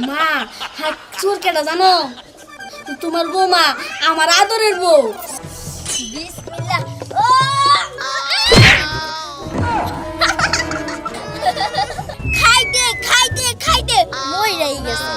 মা হ্যাঁ চোর কেটা জানো তোমার বৌমা আমার আদরের বউ বিসমিল্লাহ খাইতে খাইতে খাইতে মইরাই গেছে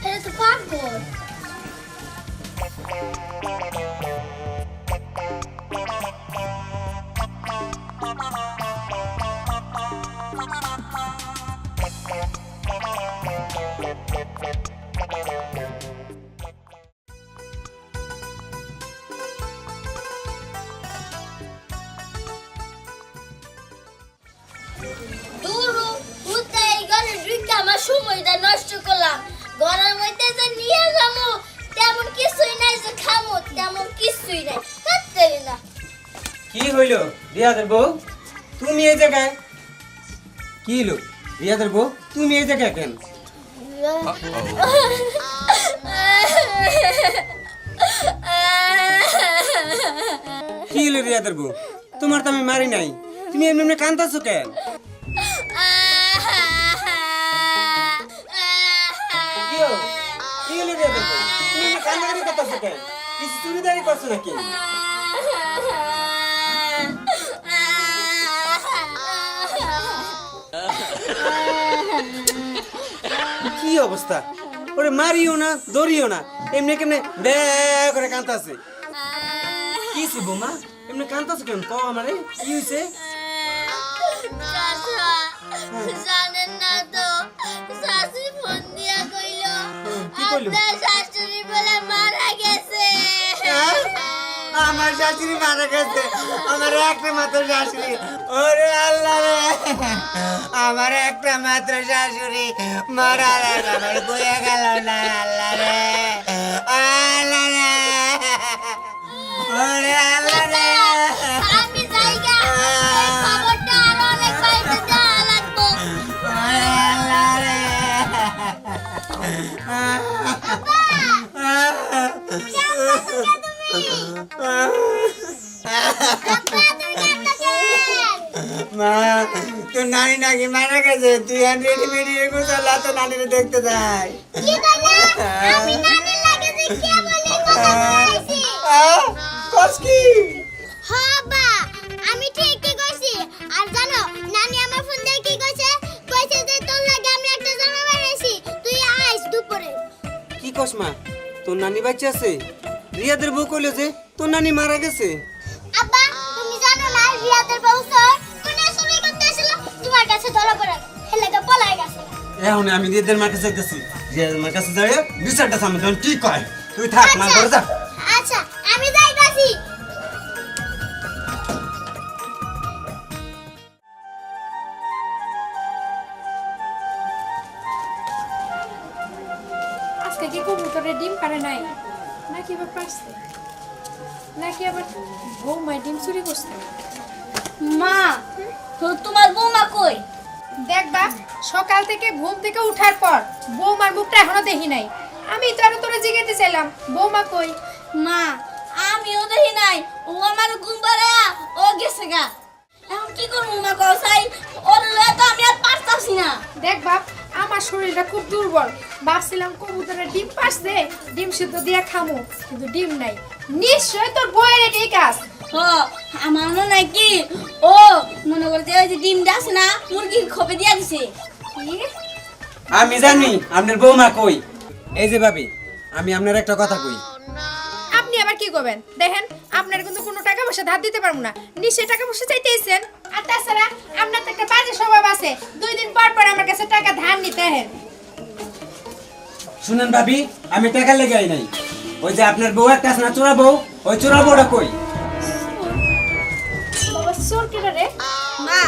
এটা তো পাগল দুরু উতাই গলে ঢুকে আমার সময়টা নষ্ট করলাম ঘরের মধ্যে যে নিয়ে যাবো তেমন কিছুই নাই যে খামো তেমন কিছুই নাই করতে না কি হইল রিয়াদের বউ তুমি এই জায়গায় কি হইল রিয়াদের বউ তুমি এই জায়গায় কেন কি হইল রিয়াদের বউ তোমার তো আমি মারি নাই তুমি এমনি এমনি কান্দাছো কেন কি হলো? কি হইল রিয়াদের বউ তুমি এমনি কান্দাকাটি করতেছো কেন কিছু চুরিদারি করছো নাকি কি অবস্থা ওরে মারিও না দৌড়িও না এমনি কেমনে বে করে কান্তাছে কি ছিল বৌমা এমনি কান্তাছে কেন কও আমারে কি হইছে জানেন না তো শাশুড়ি ফোন দিয়া কইলো কি কইলো? আপনার শাশুড়ি বলে মারা গেছে আমার শাশুড়ি মারা গেছে আমার একটা মাত্র শাশুড়ি ওরে আল্লাহ রে আমার একটা মাত্র শাশুড়ি মারা গেছে আমার বইয়া গেল না আল্লাহ রে আল্লাহ রে ওরে আল্লাহ রে আমি জায়গা এই খবরটা আর অনেক বাইরে দেওয়া লাগবো ওরে আল্লাহ রে মা তোর নানি নাকি মারা গেছে তুই রেডি মেডি গোছালা তো নানিরে দেখতে যাই কি কইলা আমি নানি লাগে যে কে বলে কথা বলাইছি কস কি হাবা আমি ঠিকই কইছি আর জানো নানি আমার ফোন দিয়ে কি কইছে কইছে যে তোর লাগে আমি একটা জামা বানাইছি তুই আইস দুপুরে কি কস মা তোর নানি বাচ্চা আছে রিয়াদের বউ কইলো যে তোর নানি মারা গেছে আব্বা তুমি জানো না রিয়াদের বউ স্যার কোন সময় করতে আসছিল তোমার কাছে ধরা পড়ে হেলেগা পলাই গেছে এখন আমি রিয়াদের মার কাছে যাইতেছি রিয়াদের মার কাছে যাই বিচারটা সামনে তখন কি কয় তুই থাক মা ঘরে যা আচ্ছা আমি যাইতাছি আজকে কি কবুতরের ডিম পারে নাই নাকি আবার পারছে নাকি আবার বৌমা ডিম চুরি করছে মা তোমার বৌমা কই দেখবা সকাল থেকে ঘুম থেকে উঠার পর বৌমার মুখটা এখনো দেখি নাই আমি তো আরো তোরা জিজ্ঞাসা চাইলাম বৌমা কই মা আমিও দেখি নাই ও আমার ঘুম পাড়া ও গেছে গা এখন কি করবো মা কসাই ওর লয়ে তো আমি আর পারতাছি না দেখ বাপ আমার শরীরটা খুব দুর্বল ভাবছিলাম কবুতরের ডিম পারছে ডিম সিদ্ধ দিয়ে খামু কিন্তু ডিম নাই নিশ্চয় তোর বইয়ের এটাই কাজ হ আমার মনে হয় কি ও মনে করতে ওই যে ডিমটা আছে না মুরগির খোপে দিয়া দিছে কি? আমি জানি আপনার বৌমা কই এই যে ভাবি আমি আপনার একটা কথা কই আপনি আবার কি করবেন দেখেন আপনার কিন্তু কোনো টাকা পয়সা ধার দিতে পারবো না নিশ্চয়ই টাকা পয়সা চাইতেছেন আর তাছাড়া আপনার তো একটা বাজে স্বভাব আছে 2 দিন পর পর আমার কাছে টাকা ধার নিতে হেন শুনেন ভাবি আমি টাকা লেগে আই নাই ওই যে আপনার বউ একটা আছে না চোরা বউ ওই চোরা বউটা কই বাবা চোর কেডা রে মা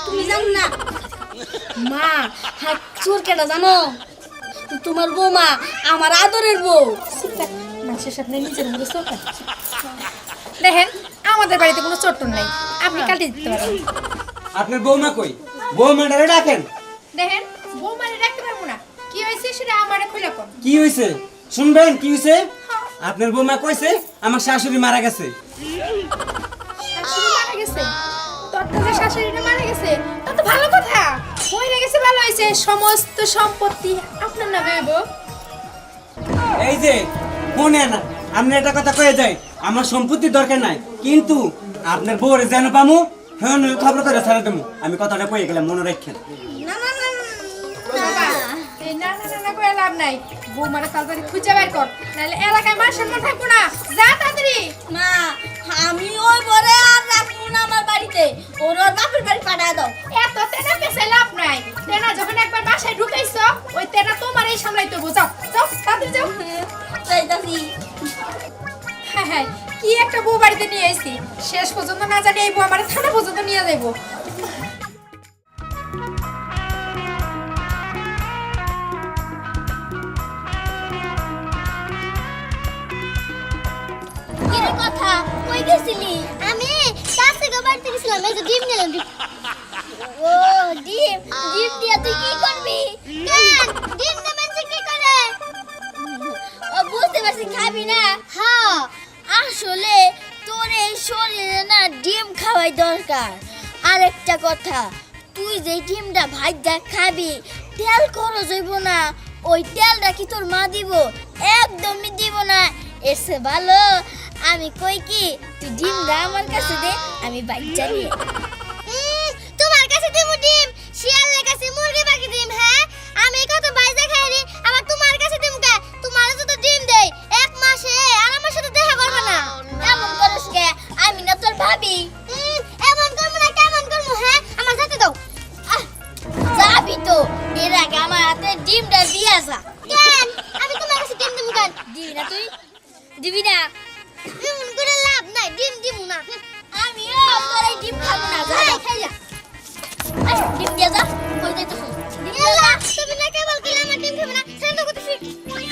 তুমি জানো না মা হ্যাঁ চোর কেটা জানো তোমার বৌমা আমার আদরের বউ না মানুষের সামনে নিজের মধ্যে চোখ রাখছে। দেখেন আমাদের বাড়িতে কোনো চট্টন নাই, আপনি কাটিয়ে দিতে পারেন। আপনার বৌমা কই? বৌমাটারে ডাকেন। দেখেন বৌমারে রাখতে পারবো না, কি হয়েছে সেটা আমারে খুলে কোন। কি হয়েছে শুনবেন? কি হয়েছে? আপনার বৌমা কইছে আমার শাশুড়ি মারা গেছে। শাশুড়ি মারা গেছে? তোর তো যে শাশুড়িটা মারা গেছে তা তো ভালো কথা, মরে গেছে ভালো হয়েছে, সমস্ত সম্পত্তি আপনার নামে হইব। এই যে মনে না আপনি একটা কথা কয়ে যায়, আমার সম্পত্তির দরকার নাই, কিন্তু আপনার বউরে যেন পামু হ্যাঁ খবর করে ছাড়া দেবো। আমি কথাটা কয়ে গেলাম, মনে রাখেন। না না না বাবা, এই না না না করে লাভ নাই, বৌমারে তাড়াতাড়ি খুঁজে বের কর, নাহলে এলাকায় মান সম্মান থাকবো না। যা তাড়াতাড়ি। মা, আমি ওই বরে আর রাখবো না আমার বাড়িতে, ওর বাপের বাড়ি পাঠায় দাও। এত তেনা পেছে লাভ নাই, তেনা যখন একবার বাসায় ঢুকাইছো ওই তেনা তোমারই সামলাইতে হবে। যাও যাও তাড়াতাড়ি যাও। যাইতাছি। হ্যাঁ হ্যাঁ, কি একটা বউ বাড়িতে নিয়ে এসেছি, শেষ পর্যন্ত না জানি এই বউ আমার থানা পর্যন্ত নিয়ে যাইবো। কি রে কথা, কই গেছিলি? আমি কাছে বাড়িতে গেছিলাম, এই যে ডিম নিলাম। ও ডিম, ডিম দিয়া তুই কি করবি? কেন ডিম না মানুষ কি করে? ও বুঝতে পারছি, খাবি না? হ্যাঁ, আসলে তোর এই শরীরে না ডিম খাওয়াই দরকার। আর একটা কথা, তুই যে ডিমটা ভাজা খাবি, তেল খরচ হইব না, ওই তেলটা কি তোর মা দিব? একদমই দিব না। এসে ভালো আমি কই কি তুই ডিমটা আমার কাছে দে, আমি বাচ্চা নিয়ে তোমার কাছে দেব ডিম, শিয়ালের কাছে মুরগি বাকি ডিম। হ্যাঁ, আমি কত বাইজা খাই রে, আবার তোমার কাছে ডিম কে? তোমার তো ডিম দেই এক মাসে, আর আমার সাথে দেখা করবে না। এমন করিস কে? আমি না তোর ভাবি। এমন করব না, কেমন করব? হ্যাঁ, আমার সাথে দাও। যাবি তো, এর আগে আমার হাতে ডিমটা দিয়া যা। কেন? আমি তোমার কাছে ডিম দেব কেন? দিবি না তুই? দিবি না? এমন করে লাভ নাই, ডিম দিব না। আমিও তোর এই ডিম খাবো না, যা খাই যা। ডিম দিয়া যা, কই যাইতেছ? ডিম দিয়া যা। তুমি না কেবল কইলে আমার ডিম খাবে না, সেটা তো কইতেছি।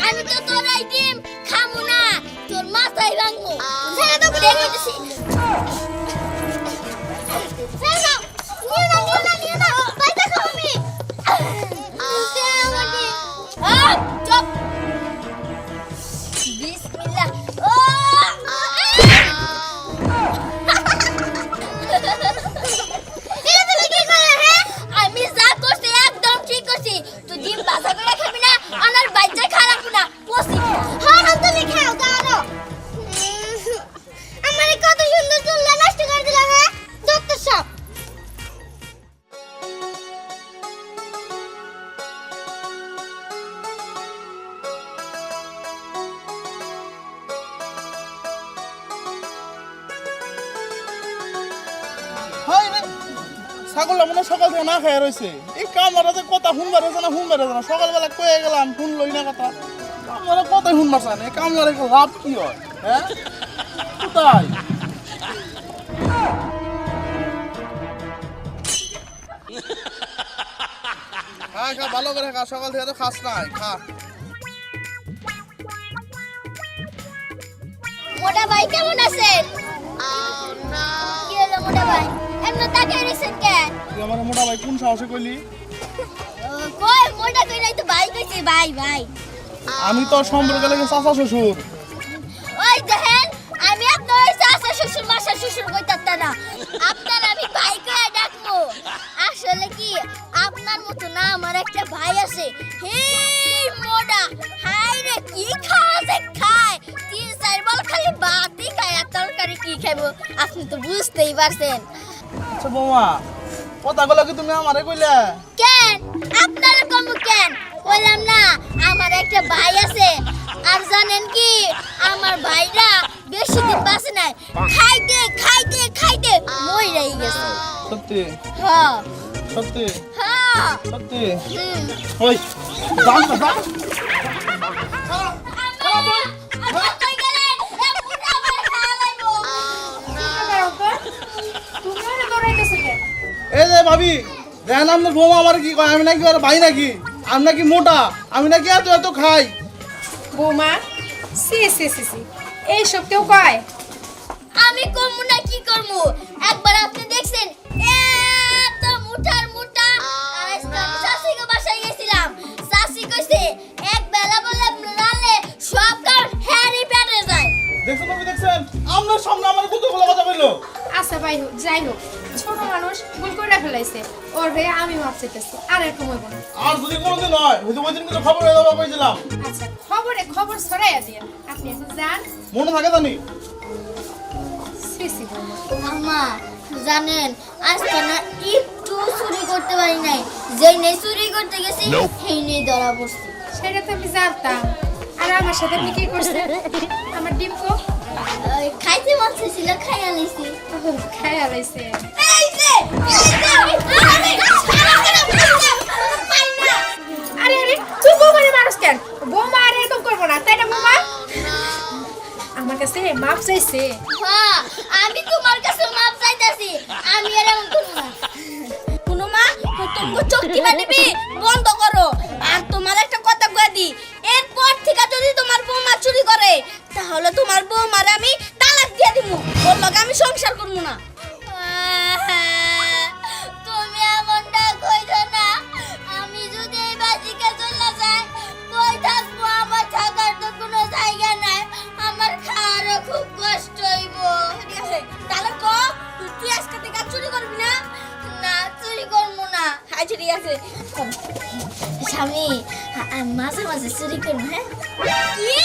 আমি তো তোর এই ডিম খাবো না, তোর মাথায় ভাঙবো। সেটা তো কইতেছি। সেটা নিও না, নিও না, নিও না, বাইটা খাবো আমি। চুপ। বিসমিল্লাহ। ও আমি যা করছি একদম ঠিক করছি। তুই ডিম বাজা করে খাবি না, আমার বাচ্চা খারাপ না পসি। হ্যাঁ হ্যাঁ, তুমি খাও দাও। আমারে কত সুন্দর চুলটা নষ্ট করে দিলা। হ্যাঁ, ডক্টর সাহেব। ছাগলটা মনে সকাল থেকে না খেয়ে রয়েছে। এই কামড়া যে কথা শুনবার হয়েছে না, শুনবার হয়েছে না। সকালবেলা কয়ে গেলাম, শুনলই না কথা। কামড়া কথাই শুনবার চায় না। এই কামড়ার একটা লাভ কি হয়? হ্যাঁ, কোথায়? খা খা, ভালো করে খা, সকাল থেকে তো খাস নাই, খা। মোটা ভাই কেমন আছেন? কি হলো মোটা ভাই, এমন তাকাই রইছেন কেন? তুই আমার মোটা ভাই কোন সাহসে কইলি? কই মোটা কই নাই তো ভাই কইছে, ভাই ভাই। আমি তো সম্পর্কে লাগে চাচা শ্বশুর। ওই দেখেন, আমি আপনার ওই চাচা শ্বশুর মাসা শ্বশুর কইতাতা না, আপনার আমি ভাই কইয়া ডাকবো। আসলে কি আপনার মতো না আমার একটা ভাই আছে, হে মোটা, হাই রে কি খাওয়া যে খায়, 3-4 বল খালি ভাতই খায়, আর তরকারি কি খাইবো আপনি তো বুঝতেই পারছেন। আচ্ছা বৌমা, কথাগুলো কি তুমি আমারে কইলে? কেন আপনারা কম কেন বললাম না, আমার একটা ভাই আছে, আর জানেন কি আমার ভাইরা বেশি দিন বাঁচে নাই, খাইতে খাইতে খাইতে মইরাই গেছে। সত্যি? হ্যাঁ সত্যি? হ্যাঁ। সত্যি? ওই জান না, জান। এই যে ভাবি, দেখেন আপনার বৌমা আমার কি কয়, আমি নাকি ওর ভাই নাকি? আমি নাকি মোটা, আমি নাকি এত এত খাই। বৌমা সি সি সি সি এইসব কেউ কয়? আমি করবো না কি করবো? একবার আপনি দেখছেন এত মুঠার মুঠা আজকে আমি শাশুড়িকে বাসায় গেছিলাম। শাশুড়ি কইছে এক বেলা বলে রালে সব কাম হ্যারি পেটে যায়। দেখছেন ভাবি, দেখছেন আপনার সামনে আমার কতগুলো কথা বললো। আচ্ছা ভাই হোক, যাই হোক, ছোট মানুষ ভুল করে ফেলাইছে, ওর হয়ে আমি মাপ চাইতেছি, আর এরকম হইব না। আর যদি কোনোদিন হয় হয়তো ওই দিন কিন্তু খবর হয়ে যাবে কইছিলাম। আচ্ছা খবর ছড়াইয়া দিয়ে আপনি এখন যান। মনে থাকে জানি। সি সি বৌমা, আমা জানেন আজকে না একটু চুরি করতে পারি নাই, যেই নেই চুরি করতে গেছি সেই নেই ধরা পড়ছি। সেটা তো আমি জানতাম। আর আমার সাথে আপনি কি করছেন? আমার ডিম কো খাইতে মন চাইছিল, খাইয়া নিছি। খেয়াল হয়েছে। আরে আরে তুই বৌমারে মানুষ কেন? বৌমা আর এরকম করবো না, তাই না বৌমা? আমার কাছে মাপ চাইছে। হ্যাঁ, আমি তোমার কাছে মাপ চাইতাছি, আমি আর এমন করব না। শুনো মা, তুমি চোখটি বানিবি বন্ধ করো। আর তোমার একটা কথা কই দি, এরপর থেকে যদি তোমার বৌমা চুরি করে তাহলে তোমার বৌমারে আমি তালাক দিয়ে দিব, ওর লগে আমি সংসার করব না। তুমি এমনটা কইছো না, আমি যদি এই বাড়িতে চলে যাই কই থাকবো? আমার থাকার তো কোনো জায়গা নাই, আমার খাওয়ারও খুব কষ্ট হইব। তাহলে তো তুই আজকে থেকে চুরি করবি না? না, চুরি করবো না। আচ্ছা ঠিক আছে স্বামী, মাঝে মাঝে চুরি করবো। হ্যাঁ কি